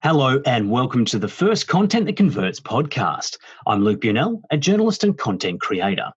Hello and welcome to the first Content That Converts podcast. I'm Luke Bunnell, a journalist and content creator.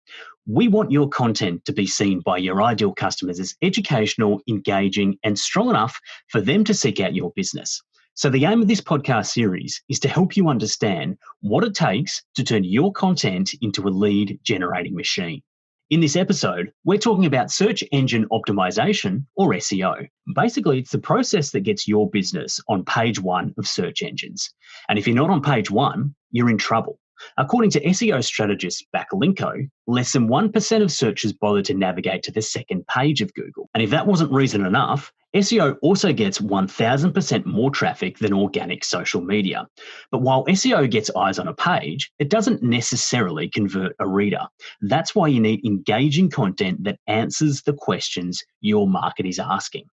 We want your content to be seen by your ideal customers as educational, engaging, and strong enough for them to seek out your business. So the aim of this podcast series is to help you understand what it takes to turn your content into a lead generating machine. In this episode, we're talking about search engine optimization, or SEO. Basically, it's the process that gets your business on page one of search engines. And if you're not on page one, you're in trouble. According to SEO strategist Backlinko, less than 1% of searchers bother to navigate to the second page of Google. And if that wasn't reason enough, SEO also gets 1,000% more traffic than organic social media. But while SEO gets eyes on a page, it doesn't necessarily convert a reader. That's why you need engaging content that answers the questions your market is asking.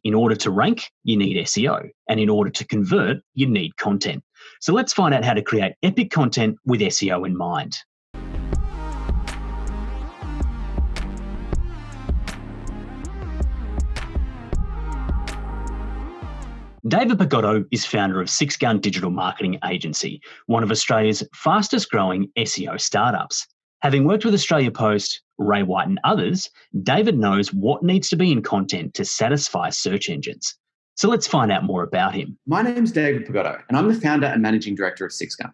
In order to rank, you need SEO. And in order to convert, you need content. So let's find out how to create epic content with SEO in mind. David Pagotto is founder of SIXGUN Digital Marketing Agency, one of Australia's fastest growing SEO startups. Having worked with Australia Post, Ray White and others, David knows what needs to be in content to satisfy search engines. So let's find out more about him. My name's David Pagotto, and I'm the founder and managing director of SIXGUN.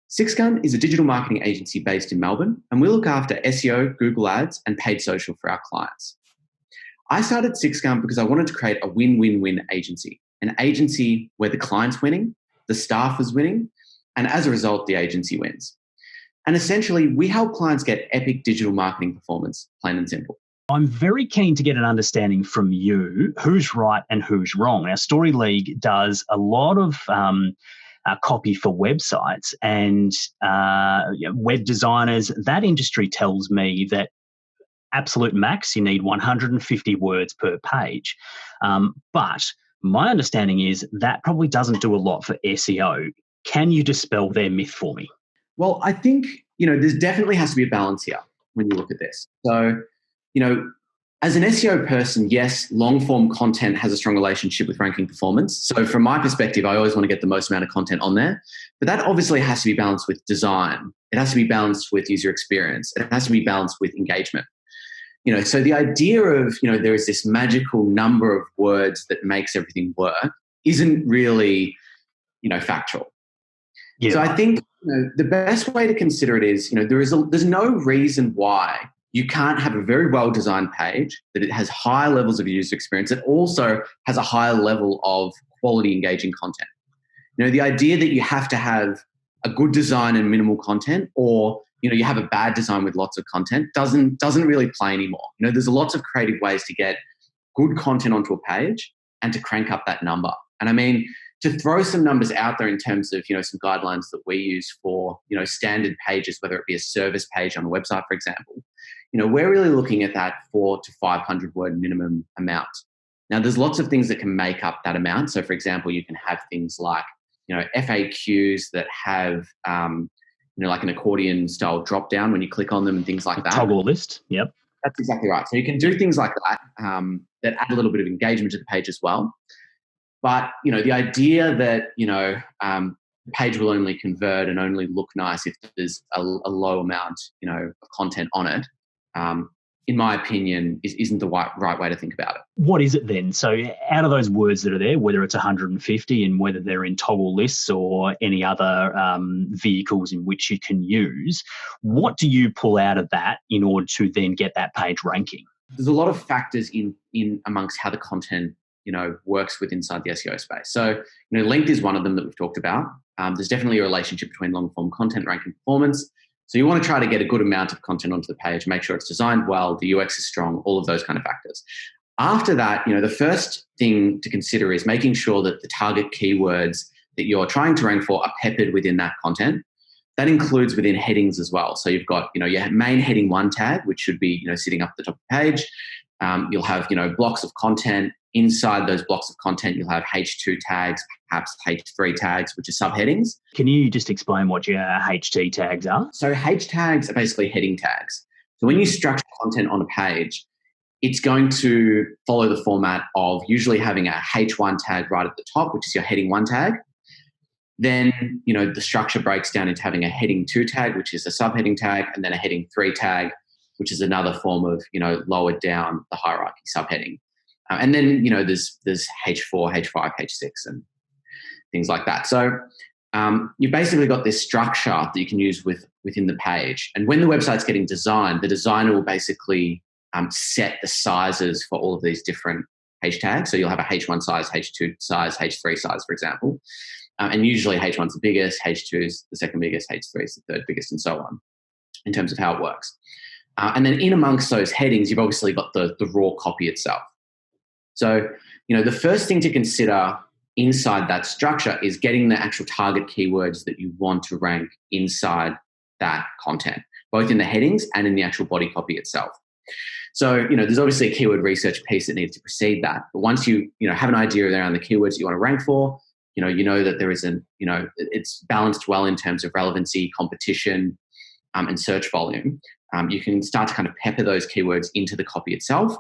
SIXGUN is a digital marketing agency based in Melbourne, and we look after SEO, Google Ads, and paid social for our clients. I started SIXGUN because I wanted to create a win-win-win agency, an agency where the client's winning, the staff is winning, and as a result, the agency wins. And essentially, we help clients get epic digital marketing performance, plain and simple. I'm very keen to get an understanding from you who's right and who's wrong. Our Story League does a lot of copy for websites and web designers. That industry tells me that absolute max, you need 150 words per page. But my understanding is that probably doesn't do a lot for SEO. Can you dispel their myth for me? Well, I think, there definitely has to be a balance here when you look at this. So, as an SEO person, yes, long-form content has a strong relationship with ranking performance. So from my perspective, I always want to get the most amount of content on there. But that obviously has to be balanced with design. It has to be balanced with user experience. It has to be balanced with engagement. So the idea of, there is this magical number of words that makes everything work isn't really, factual. Yeah. So I think the best way to consider it is, there's no reason why you can't have a very well-designed page, that it has high levels of user experience. It also has a higher level of quality engaging content. The idea that you have to have a good design and minimal content, or you have a bad design with lots of content doesn't really play anymore. There's lots of creative ways to get good content onto a page and to crank up that number. And I mean, to throw some numbers out there in terms of, some guidelines that we use for, standard pages, whether it be a service page on a website, for example, we're really looking at that 400 to 500 word minimum amount. Now, there's lots of things that can make up that amount. So, for example, you can have things like, FAQs that have, like an accordion style drop down when you click on them and things like that. Toggle list. Yep. That's exactly right. So you can do things like that that add a little bit of engagement to the page as well. But, the idea that, the page will only convert and only look nice if there's a low amount, of content on it, in my opinion, isn't the right way to think about it. What is it then? So out of those words that are there, whether it's 150 and whether they're in toggle lists or any other vehicles in which you can use, what do you pull out of that in order to then get that page ranking? There's a lot of factors in amongst how the content, works with inside the SEO space. So, length is one of them that we've talked about. There's definitely a relationship between long form content ranking performance. So you want to try to get a good amount of content onto the page, make sure it's designed well, the UX is strong, all of those kind of factors. After that, the first thing to consider is making sure that the target keywords that you're trying to rank for are peppered within that content. That includes within headings as well. So you've got, your main heading 1 tag, which should be, sitting up the top of the page. You'll have, blocks of content. Inside those blocks of content, you'll have H2 tags, perhaps H3 tags, which are subheadings. Can you just explain what your HT tags are? So H tags are basically heading tags. So when you structure content on a page, it's going to follow the format of usually having a H1 tag right at the top, which is your heading 1 tag. Then, the structure breaks down into having a heading 2 tag, which is a subheading tag, and then a heading 3 tag, which is another form of, lowered down the hierarchy subheading. And then, there's H4, H5, H6, and things like that. So you've basically got this structure that you can use within the page. And when the website's getting designed, the designer will basically set the sizes for all of these different H tags. So you'll have a H1 size, H2 size, H3 size, for example. And usually H1's the biggest, H2 is the second biggest, H3 is the third biggest, and so on, in terms of how it works. And then in amongst those headings, you've obviously got the raw copy itself. So, the first thing to consider inside that structure is getting the actual target keywords that you want to rank inside that content, both in the headings and in the actual body copy itself. So, there's obviously a keyword research piece that needs to precede that. But once you have an idea around the keywords that you want to rank for, you know that there is it's balanced well in terms of relevancy, competition, and search volume. You can start to kind of pepper those keywords into the copy itself,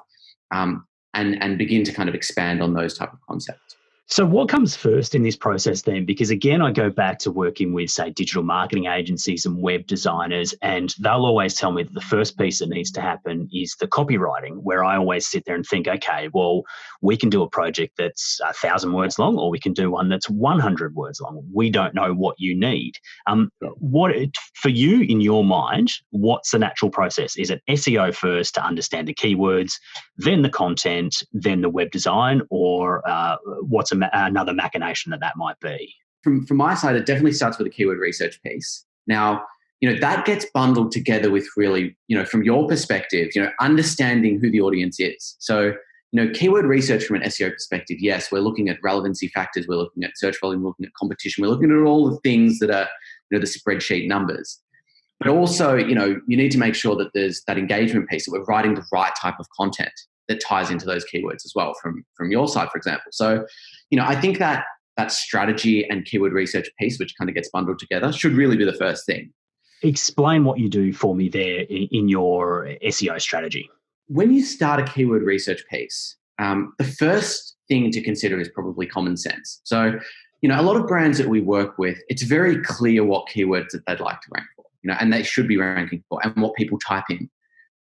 and begin to kind of expand on those type of concepts. So what comes first in this process then? Because again, I go back to working with, say, digital marketing agencies and web designers, and they'll always tell me that the first piece that needs to happen is the copywriting, where I always sit there and think, okay, well, we can do a project that's 1,000 words long, or we can do one that's 100 words long. We don't know what you need. For you, in your mind, what's the natural process? Is it SEO first to understand the keywords, then the content, then the web design, or what's another machination that might be? From my side, it definitely starts with a keyword research piece. Now, that gets bundled together with really, from your perspective, understanding who the audience is. So, keyword research from an SEO perspective, yes, we're looking at relevancy factors, we're looking at search volume, we're looking at competition, we're looking at all the things that are, the spreadsheet numbers. But also, you need to make sure that there's that engagement piece, that we're writing the right type of content that ties into those keywords as well from your side, for example. So, I think that strategy and keyword research piece, which kind of gets bundled together, should really be the first thing. Explain what you do for me there in your SEO strategy. When you start a keyword research piece, the first thing to consider is probably common sense. So, a lot of brands that we work with, it's very clear what keywords that they'd like to rank for, and they should be ranking for, and what people type in.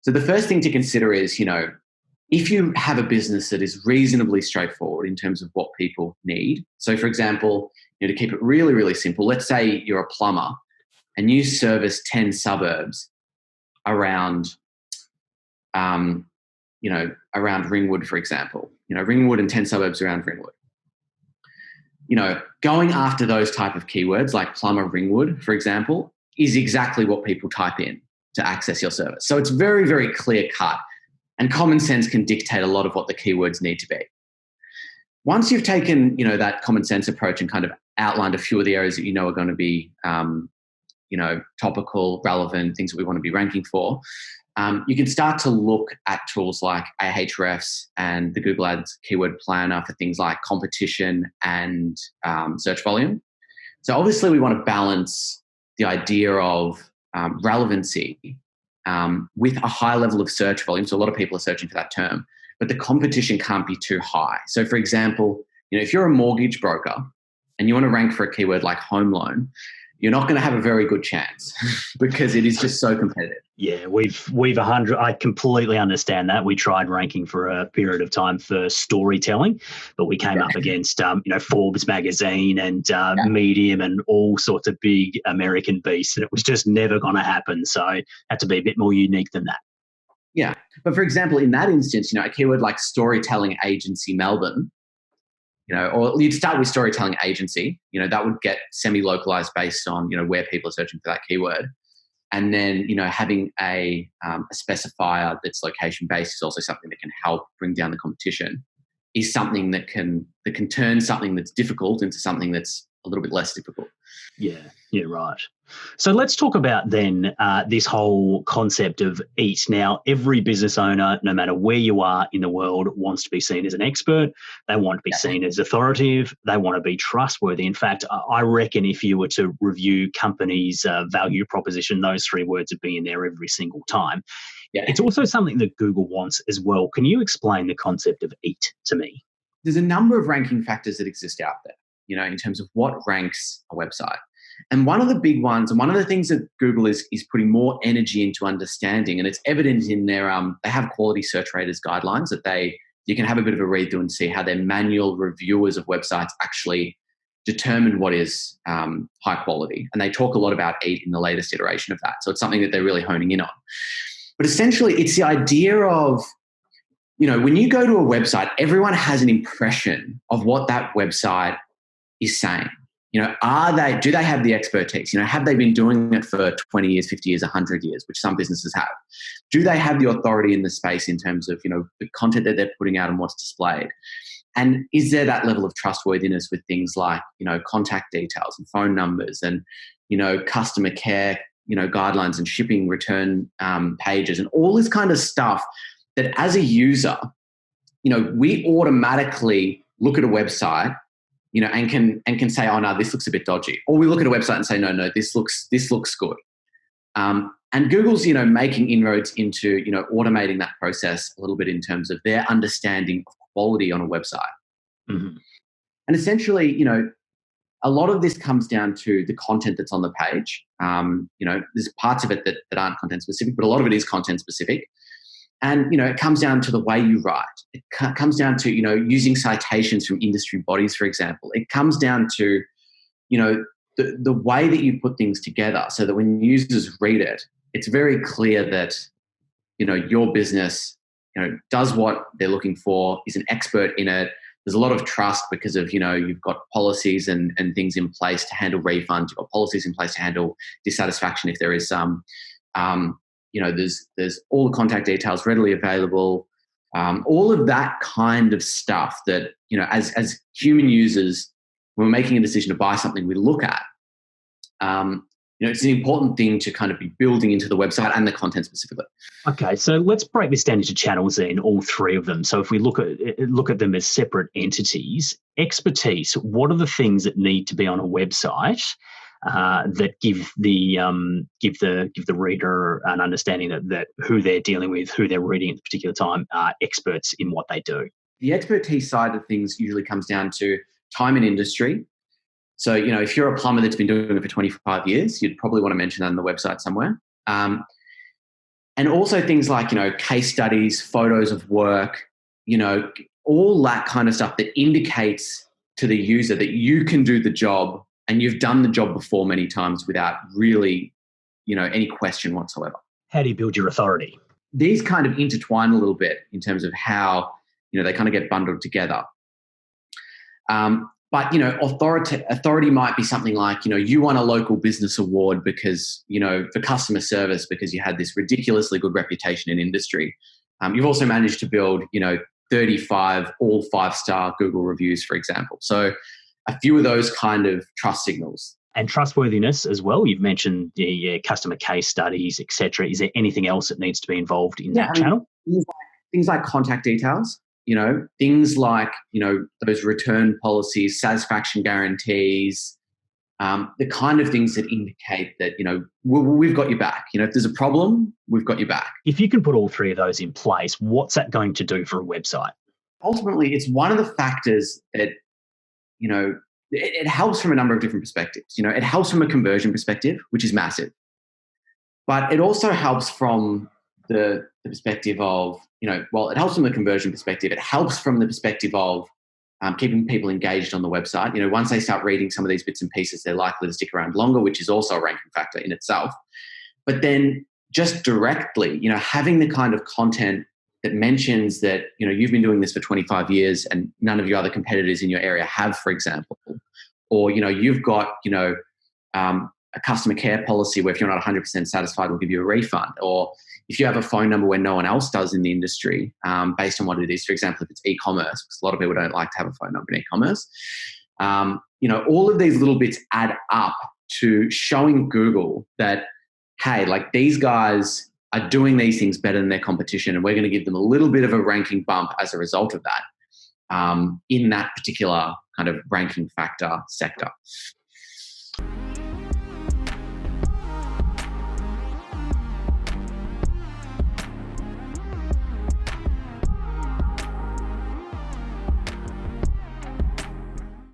So the first thing to consider is, if you have a business that is reasonably straightforward in terms of what people need. So, for example, to keep it really, really simple, let's say you're a plumber and you service 10 suburbs around, around Ringwood, for example. Ringwood and 10 suburbs around Ringwood. Going after those type of keywords like plumber Ringwood, for example, is exactly what people type in to access your service. So it's very, very clear cut. And common sense can dictate a lot of what the keywords need to be. Once you've taken, that common sense approach and kind of outlined a few of the areas that are going to be, topical, relevant, things that we want to be ranking for, you can start to look at tools like Ahrefs and the Google Ads Keyword Planner for things like competition and search volume. So obviously we want to balance the idea of relevancy with a high level of search volume. So a lot of people are searching for that term, but the competition can't be too high. So for example, if you're a mortgage broker and you want to rank for a keyword like home loan, you're not going to have a very good chance because it is just so competitive. Yeah, we've 100. I completely understand that. We tried ranking for a period of time for storytelling, but we came up against Forbes magazine and Medium and all sorts of big American beasts, and it was just never going to happen. So had to be a bit more unique than that. Yeah, but for example, in that instance, a keyword like storytelling agency Melbourne, or you'd start with storytelling agency, that would get semi-localized based on, where people are searching for that keyword. And then, having a specifier that's location-based is also something that can help bring down the competition, is something that can turn something that's difficult into something that's a little bit less difficult. Yeah, right. So let's talk about then this whole concept of EAT. Now, every business owner, no matter where you are in the world, wants to be seen as an expert. They want to be seen as authoritative. They want to be trustworthy. In fact, I reckon if you were to review companies' value proposition, those three words would be in there every single time. Yeah. It's also something that Google wants as well. Can you explain the concept of EAT to me? There's a number of ranking factors that exist out there. in terms of what ranks a website. And one of the big ones, and one of the things that Google is putting more energy into understanding, and it's evident in their, they have quality search raters guidelines that you can have a bit of a read through and see how their manual reviewers of websites actually determine what is high quality. And they talk a lot about 8 in the latest iteration of that. So it's something that they're really honing in on. But essentially, it's the idea of, when you go to a website, everyone has an impression of what that website is saying. Do they have the expertise? Have they been doing it for 20 years, 50 years, 100 years, which some businesses have? Do they have the authority in the space in terms of, the content that they're putting out and what's displayed? And is there that level of trustworthiness with things like, contact details and phone numbers and, customer care, guidelines and shipping return pages and all this kind of stuff that as a user, we automatically look at a website, and can say, oh no, this looks a bit dodgy. Or we look at a website and say, no, this looks good. And Google's, making inroads into, automating that process a little bit in terms of their understanding of quality on a website. Mm-hmm. And essentially, a lot of this comes down to the content that's on the page. There's parts of it that aren't content specific, but a lot of it is content specific. And, it comes down to the way you write. It comes down to, using citations from industry bodies, for example. It comes down to, the way that you put things together so that when users read it, it's very clear that, your business, does what they're looking for, is an expert in it. There's a lot of trust because of, you've got policies and things in place to handle refunds. You've got policies in place to handle dissatisfaction if there is some. There's all the contact details readily available. All of that kind of stuff that, as human users, when we're making a decision to buy something, we look at. It's an important thing to kind of be building into the website and the content specifically. Okay, so let's break this down into channels then, all 3 of them. So if we look at them as separate entities, expertise, what are the things that need to be on a website that give the reader an understanding that who they're dealing with, who they're reading at the particular time, are experts in what they do? The expertise side of things usually comes down to time in industry. So, if you're a plumber that's been doing it for 25 years, you'd probably want to mention that on the website somewhere. And also things like, case studies, photos of work, all that kind of stuff that indicates to the user that you can do the job and you've done the job before many times without really, any question whatsoever. How do you build your authority? These kind of intertwine a little bit in terms of how, they kind of get bundled together. But, authority might be something like, you won a local business award because, for customer service because you had this ridiculously good reputation in industry. You've also managed to build, 35 all 5-star Google reviews, for example. So a few of those kind of trust signals. And trustworthiness as well. You've mentioned the customer case studies, et cetera. Is there anything else that needs to be involved in that channel? Things like contact details. Things like, those return policies, satisfaction guarantees, the kind of things that indicate that, we've got your back. If there's a problem, we've got your back. If you can put all 3 of those in place, what's that going to do for a website? Ultimately, it's one of the factors that, it helps from a number of different perspectives. It helps from a conversion perspective, which is massive. But it also helps from the perspective of, it helps from the conversion perspective. It helps from the perspective of keeping people engaged on the website. Once they start reading some of these bits and pieces, they're likely to stick around longer, which is also a ranking factor in itself. But then just directly, having the kind of content that mentions that, you've been doing this for 25 years and none of your other competitors in your area have, for example, or, you've got, a customer care policy where if you're not 100% satisfied, we'll give you a refund. Or if you have a phone number where no one else does in the industry, based on what it is, for example, if it's e-commerce, because a lot of people don't like to have a phone number in e-commerce, all of these little bits add up to showing Google that, hey, like these guys are doing these things better than their competition, and we're going to give them a little bit of a ranking bump as a result of that in that particular kind of ranking factor sector.